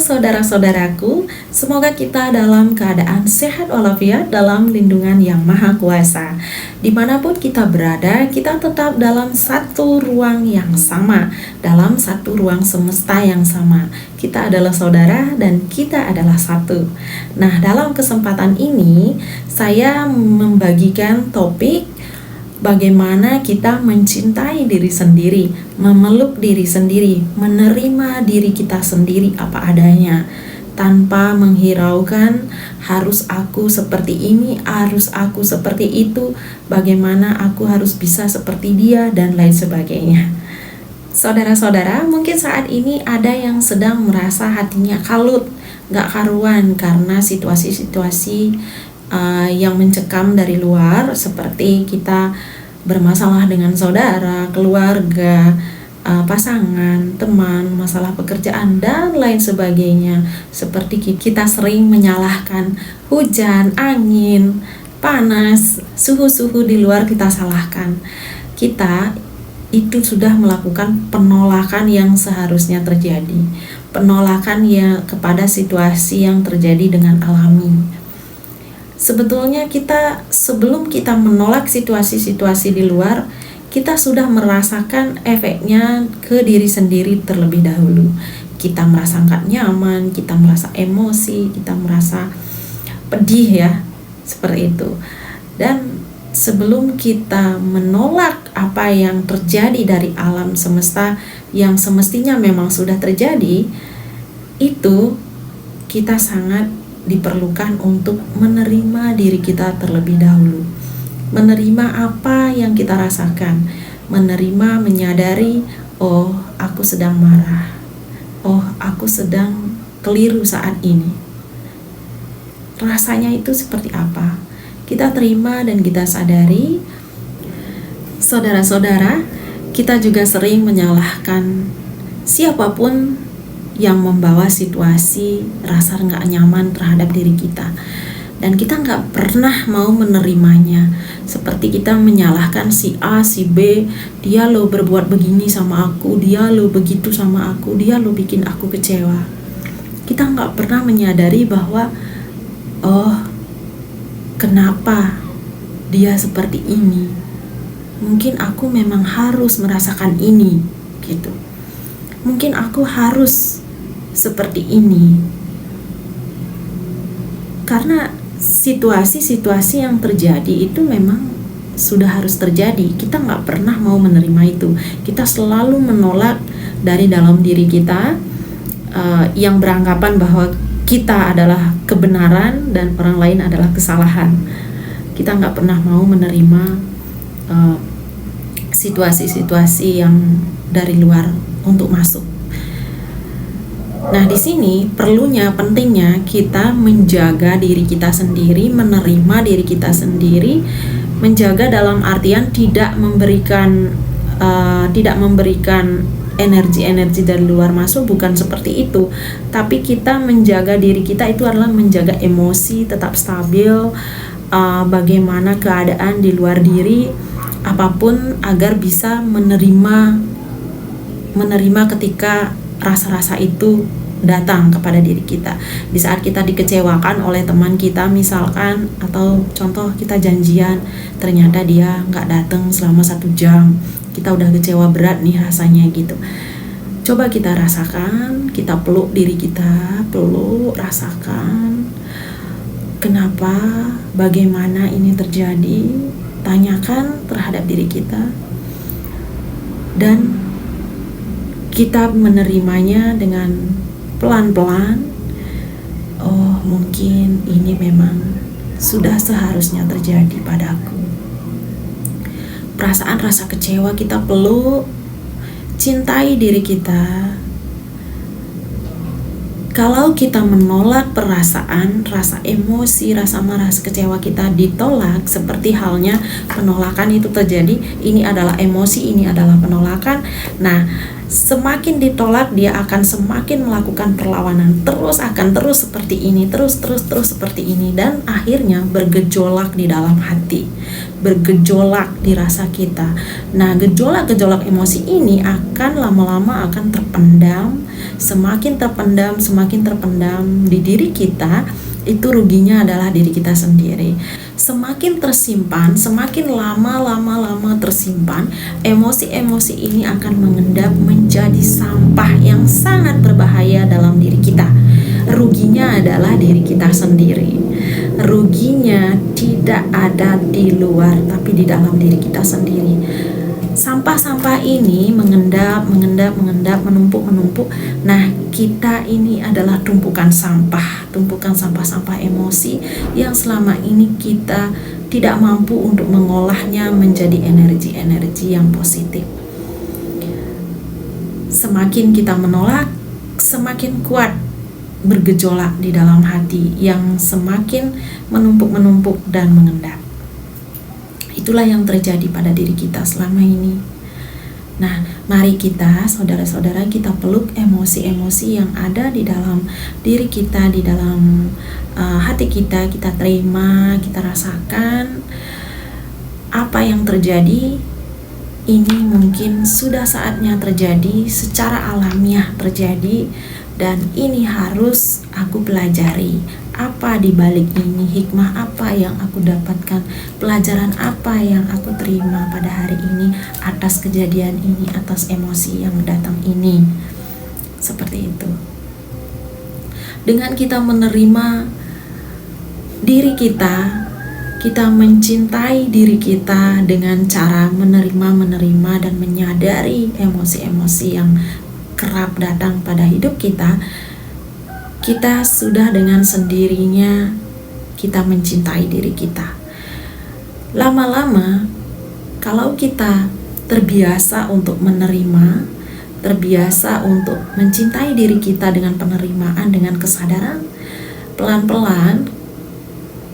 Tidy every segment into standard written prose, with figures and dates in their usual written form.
saudara-saudaraku, semoga kita dalam keadaan sehat walafiat dalam lindungan Yang Maha Kuasa. Dimanapun kita berada, kita tetap dalam satu ruang yang sama, dalam satu ruang semesta yang sama. Kita adalah saudara dan kita adalah satu. Nah, dalam kesempatan ini, saya membagikan topik bagaimana kita mencintai diri sendiri, memeluk diri sendiri, menerima diri kita sendiri apa adanya, tanpa menghiraukan harus aku seperti ini, harus aku seperti itu, bagaimana aku harus bisa seperti dia, dan lain sebagainya. Saudara-saudara, mungkin saat ini ada yang sedang merasa hatinya kalut, gak karuan karena situasi-situasi yang mencekam dari luar, seperti kita bermasalah dengan saudara, keluarga, pasangan, teman, masalah pekerjaan, dan lain sebagainya. Seperti kita sering menyalahkan hujan, angin, panas, suhu-suhu di luar kita salahkan. Kita itu sudah melakukan penolakan yang seharusnya terjadi, penolakan ya kepada situasi yang terjadi dengan alami. Sebetulnya kita sebelum kita menolak situasi-situasi di luar, kita sudah merasakan efeknya ke diri sendiri terlebih dahulu. Kita merasa nggak nyaman, kita merasa emosi, kita merasa pedih ya, seperti itu. Dan sebelum kita menolak apa yang terjadi dari alam semesta yang semestinya memang sudah terjadi, itu kita sangat diperlukan untuk menerima diri kita terlebih dahulu, menerima apa yang kita rasakan, menerima, menyadari, oh aku sedang marah, oh aku sedang keliru saat ini. Rasanya itu seperti apa? Kita terima dan kita sadari. Saudara-saudara, kita juga sering menyalahkan siapapun yang membawa situasi rasa nggak nyaman terhadap diri kita, dan kita nggak pernah mau menerimanya. Seperti kita menyalahkan si A, si B, dia lo berbuat begini sama aku, dia lo begitu sama aku, dia lo bikin aku kecewa. Kita nggak pernah menyadari bahwa oh, kenapa dia seperti ini, mungkin aku memang harus merasakan ini gitu, mungkin aku harus seperti ini karena situasi-situasi yang terjadi itu memang sudah harus terjadi. Kita nggak pernah mau menerima itu. Kita selalu menolak dari dalam diri kita yang beranggapan bahwa kita adalah kebenaran dan orang lain adalah kesalahan. Kita nggak pernah mau menerima situasi-situasi yang dari luar untuk masuk. Nah, di sini pentingnya kita menjaga diri kita sendiri, menerima diri kita sendiri, menjaga dalam artian tidak memberikan energi-energi dari luar masuk, bukan seperti itu. Tapi kita menjaga diri kita itu adalah menjaga emosi tetap stabil, bagaimana keadaan di luar diri, apapun agar bisa menerima ketika rasa-rasa itu datang kepada diri kita. Di saat kita dikecewakan oleh teman kita misalkan, atau contoh kita janjian ternyata dia nggak datang selama 1 jam, kita udah kecewa berat nih rasanya gitu. Coba kita rasakan, kita peluk diri kita, rasakan kenapa, bagaimana ini terjadi, tanyakan terhadap diri kita, dan kita menerimanya dengan pelan-pelan. Oh, mungkin ini memang sudah seharusnya terjadi padaku. Perasaan rasa kecewa kita peluk, cintai diri kita. Kalau kita menolak perasaan, rasa emosi, rasa marah, rasa kecewa kita ditolak, seperti halnya penolakan itu terjadi, ini adalah emosi, ini adalah penolakan. Nah, semakin ditolak dia akan semakin melakukan perlawanan, akan terus seperti ini, terus seperti ini, dan akhirnya bergejolak di dalam hati, bergejolak di rasa kita. Nah, gejolak-gejolak emosi ini akan lama-lama akan terpendam, semakin terpendam di diri kita. Itu ruginya adalah diri kita sendiri. Semakin tersimpan, semakin lama tersimpan, emosi-emosi ini akan mengendap menjadi sampah yang sangat berbahaya dalam diri kita. Ruginya adalah diri kita sendiri. Ruginya tidak ada di luar, tapi di dalam diri kita sendiri. Sampah-sampah ini mengendap, menumpuk. Nah, kita ini adalah tumpukan sampah emosi yang selama ini kita tidak mampu untuk mengolahnya menjadi energi-energi yang positif. Semakin kita menolak, semakin kuat bergejolak di dalam hati yang semakin menumpuk dan mengendap. Itulah yang terjadi pada diri kita selama ini. Nah, mari kita, saudara-saudara, kita peluk emosi-emosi yang ada di dalam diri kita, di dalam hati kita. Kita terima, kita rasakan apa yang terjadi. Ini mungkin sudah saatnya terjadi, secara alamiah terjadi, dan ini harus aku pelajari. Apa di balik ini, hikmah apa yang aku dapatkan, pelajaran apa yang aku terima pada hari ini atas kejadian ini, atas emosi yang datang ini. Seperti itu. Dengan kita menerima diri kita mencintai diri kita dengan cara menerima dan menyadari emosi-emosi yang kerap datang pada hidup kita sudah dengan sendirinya kita mencintai diri kita. Lama-lama, kalau kita terbiasa untuk menerima, terbiasa untuk mencintai diri kita dengan penerimaan, dengan kesadaran, pelan-pelan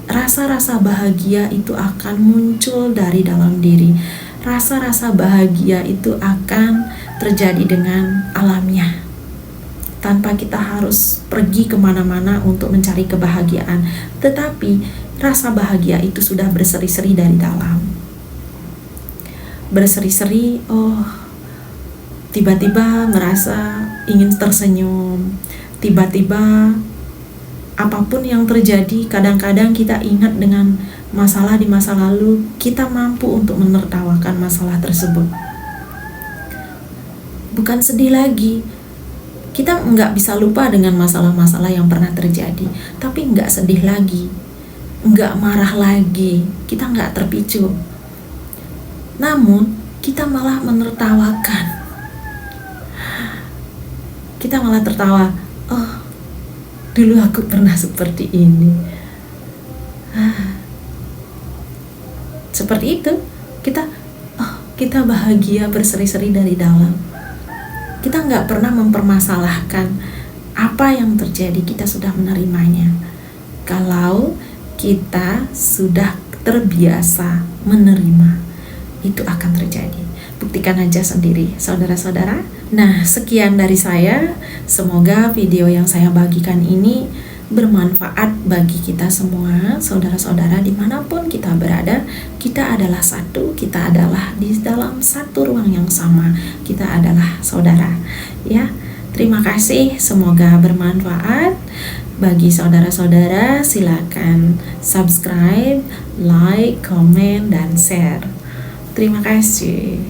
rasa-rasa bahagia itu akan muncul dari dalam diri. Rasa-rasa bahagia itu akan terjadi dengan alamiah, tanpa kita harus pergi kemana-mana untuk mencari kebahagiaan. Tetapi rasa bahagia itu sudah berseri-seri dari dalam. Berseri-seri, tiba-tiba merasa ingin tersenyum. Tiba-tiba apapun yang terjadi, kadang-kadang kita ingat dengan masalah di masa lalu, kita mampu untuk menertawakan masalah tersebut. Bukan sedih lagi. Kita nggak bisa lupa dengan masalah-masalah yang pernah terjadi, tapi nggak sedih lagi, nggak marah lagi, kita nggak terpicu. Namun, kita malah menertawakan. Kita malah tertawa, dulu aku pernah seperti ini. Seperti itu, kita bahagia berseri-seri dari dalam. Kita nggak pernah mempermasalahkan apa yang terjadi, kita sudah menerimanya. Kalau kita sudah terbiasa menerima, itu akan terjadi. Buktikan aja sendiri, saudara-saudara. Nah, sekian dari saya. Semoga video yang saya bagikan ini bermanfaat bagi kita semua, saudara-saudara, dimanapun kita berada. Kita adalah satu, kita adalah di dalam satu ruang yang sama, kita adalah saudara, ya. Terima kasih, semoga bermanfaat bagi saudara-saudara. Silakan subscribe, like, komen, dan share. Terima kasih.